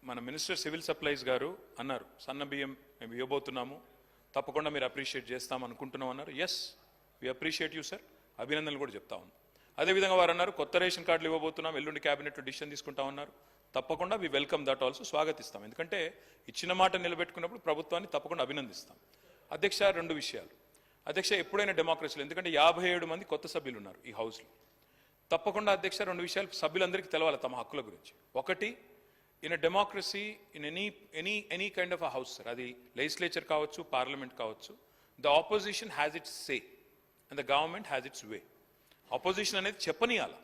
మన minister civil supplies గారు అన్నారు సన్న బియ్యం మేము ఇవ్వబోతున్నాము, తప్పకుండా మీరు అప్రిషియేట్ చేస్తాం అనుకుంటున్నాం అన్నారు. Yes, we appreciate you sir, అభినందనలు కూడా చెప్తా ఉన్నాం. అదేవిధంగా వారు అన్నారు కొత్త రేషన్ కార్డులు ఇవ్వబోతున్నాం, ఎల్లుండి క్యాబినెట్లో డిసిషన్ తీసుకుంటామన్నారు. తప్పకుండా వి వెల్కమ్ దట్ ఆల్సో, స్వాగతిస్తాం. ఎందుకంటే ఇచ్చిన మాట నిలబెట్టుకున్నప్పుడు ప్రభుత్వాన్ని తప్పకుండా అభినందిస్తాం. అధ్యక్ష, రెండు విషయాలు. అధ్యక్ష, ఎప్పుడైనా డెమోక్రసీలో, ఎందుకంటే 57 మంది కొత్త సభ్యులు ఉన్నారు ఈ హౌస్లో, తప్పకుండా అధ్యక్ష రెండు విషయాలు సభ్యులందరికీ తెలవాలి తమ హక్కుల గురించి. ఒకటి, in a democracy, in any kind of a house sir, అది లెజిస్లేచర్ కావచ్చు, పార్లమెంట్ కావచ్చు, the opposition has its say and the government has its way. Opposition అనేది చెప్పనీయాలి,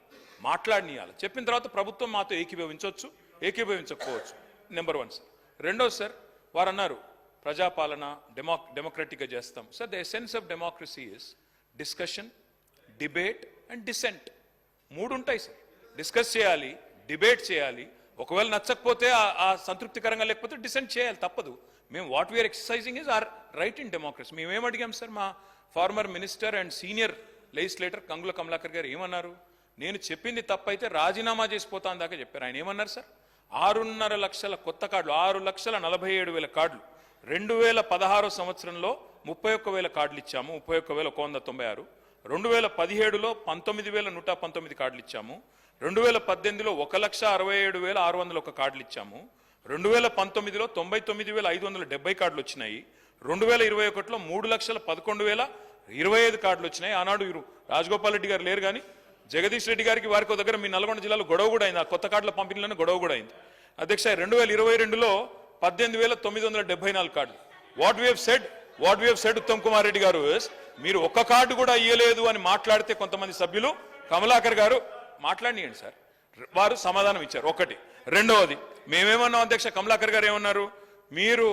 మాట్లాడనీయాలి. చెప్పిన తర్వాత ప్రభుత్వం మాతో ఏకీభవించవచ్చు, ఏకీభవించకపోవచ్చు. Number 1 sir. రెండోది సార్, వారు అన్నారు ప్రజాపాలన డెమోక్రటిక్గా చేస్తాం. Sir, the essence of democracy is discussion, debate and dissent. 3 ఉంటాయి సార్. డిస్కస్ చేయాలి, డిబేట్ చేయాలి, ఒకవేళ నచ్చకపోతే ఆ సంతృప్తికరంగా లేకపోతే డిసెంట్ చేయాలి, తప్పదు. మేము what we're exercising is our right in democracy. మేమేం అడిగాం సార్, మా former minister and senior legislator Gangula Kamalakar garu ఏమన్నారు, నేను చెప్పింది తప్పైతే రాజీనామా చేసిపోతాను దాకా చెప్పారు. ఆయన ఏమన్నారు సార్, 6.5 లక్షల కొత్త కార్డులు, 6,47,000 కార్డులు 2016 సంవత్సరంలో 31,000 కార్డులు ఇచ్చాము, 31,196. 2017లో 19,119 కార్డులు ఇచ్చాము. 2018లో 1,67,601 కార్డులు ఇచ్చాము. 2019లో 99,570 కార్డులు వచ్చినాయి. 2021లో 3,11,025 కార్డులు వచ్చినాయి. ఆనాడు రాజగోపాల్ రెడ్డి గారు లేరు కానీ జగదీష్ రెడ్డి గారికి వారికి దగ్గర మీ నల్గొండ జిల్లాలో గొడవ కూడా అయింది, ఆ కొత్త కార్డుల పంపిణీలోనే గొడవ కూడా అయింది. అధ్యక్ష, 2022లో 18,974 కార్డులు. What we have said Uttam Kumar Reddy గారు, మీరు ఒక్క కార్డు కూడా ఇయ్యలేదు అని మాట్లాడితే కొంతమంది సభ్యులు, కమలాకర్ గారు మాట్లాడియండి సార్, వారు సమాధానం ఇచ్చారు. ఒకటి. రెండవది, మేమేమన్నాం అధ్యక్ష, కమలాకర్ గారు ఏమన్నారు, మీరు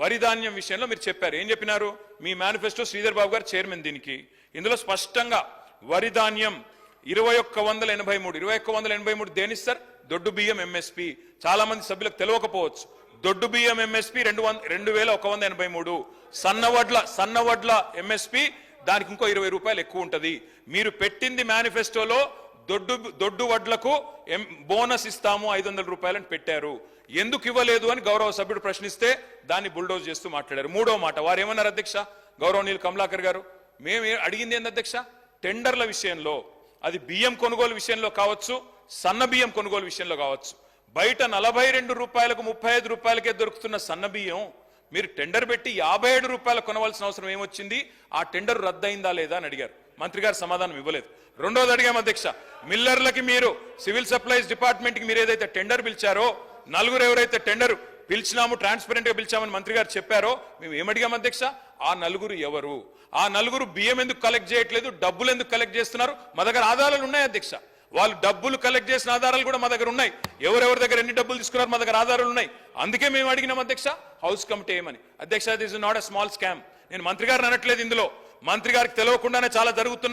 వరి ధాన్యం విషయంలో మీరు చెప్పారు, ఏం చెప్పినారు, మీ మేనిఫెస్టో శ్రీధర్ బాబు గారు చైర్మన్ దీనికి, ఇందులో స్పష్టంగా వరి ధాన్యం 2183 దేని సార్, దొడ్డు బియ్యం ఎంఎస్పి. చాలా మంది సభ్యులకు తెలియకపోవచ్చు, దొడ్డు బియ్యం ఎంఎస్పి 2,183, సన్నవడ్ల ఎంఎస్పి దానికి ఇంకో 20 రూపాయలు ఎక్కువ ఉంటది. మీరు పెట్టింది మేనిఫెస్టోలో దొడ్డు వడ్లకు బోనస్ ఇస్తాము 500 రూపాయలు అని పెట్టారు, ఎందుకు ఇవ్వలేదు అని గౌరవ సభ్యుడు ప్రశ్నిస్తే దాన్ని బుల్డోజ్ చేస్తూ మాట్లాడారు. మూడో మాట, వారు ఏమన్నారు అధ్యక్ష, గౌరవనీయులు కమలాకర్ గారు, మేము అడిగింది ఏంది అధ్యక్ష, టెండర్ల విషయంలో, అది బియ్యం కొనుగోలు విషయంలో కావచ్చు, సన్న బియ్యం కొనుగోలు విషయంలో కావచ్చు, బయట 42 రూపాయలకు 35 రూపాయలకే దొరుకుతున్న సన్న బియ్యం మీరు టెండర్ పెట్టి 57 రూపాయలు కొనవలసిన అవసరం ఏమొచ్చింది, ఆ టెండర్ రద్దయిందా లేదా అని అడిగారు. మంత్రి గారు సమాధానం ఇవ్వలేదు. రెండోది అడిగాం అధ్యక్ష, మిల్లర్లకి మీరు సివిల్ సప్లైస్ డిపార్ట్మెంట్ కి మీరు ఏదైతే టెండర్ పిలిచారో, నలుగురు ఎవరైతే టెండర్ పిలిచినాము, ట్రాన్స్పరెంట్ గా పిలిచామని మంత్రి గారు చెప్పారో, మేము ఏమడిగాం అధ్యక్ష, ఆ నలుగురు ఎవరు, ఆ నలుగురు బియ్యం ఎందుకు కలెక్ట్ చేయట్లేదు, డబ్బులు ఎందుకు కలెక్ట్ చేస్తున్నారు, మా దగ్గర ఆధారాలు ఉన్నాయి అధ్యక్ష, వాళ్ళు డబ్బులు కలెక్ట్ చేసిన ఆధారాలు కూడా మా దగ్గర ఉన్నాయి, ఎవరెవరి దగ్గర ఎన్ని డబ్బులు తీసుకున్నారు మా దగ్గర ఆధారాలు ఉన్నాయి. అందుకే మేము అడిగినాం అధ్యక్ష హౌస్ కమిటీ ఏమని. అధ్యక్ష, this is not a small scam. నేను మంత్రి గారిని అనట్లేదు, ఇందులో మంత్రి గారికి తెలియకుండానే చాలా జరుగుతున్నాయి.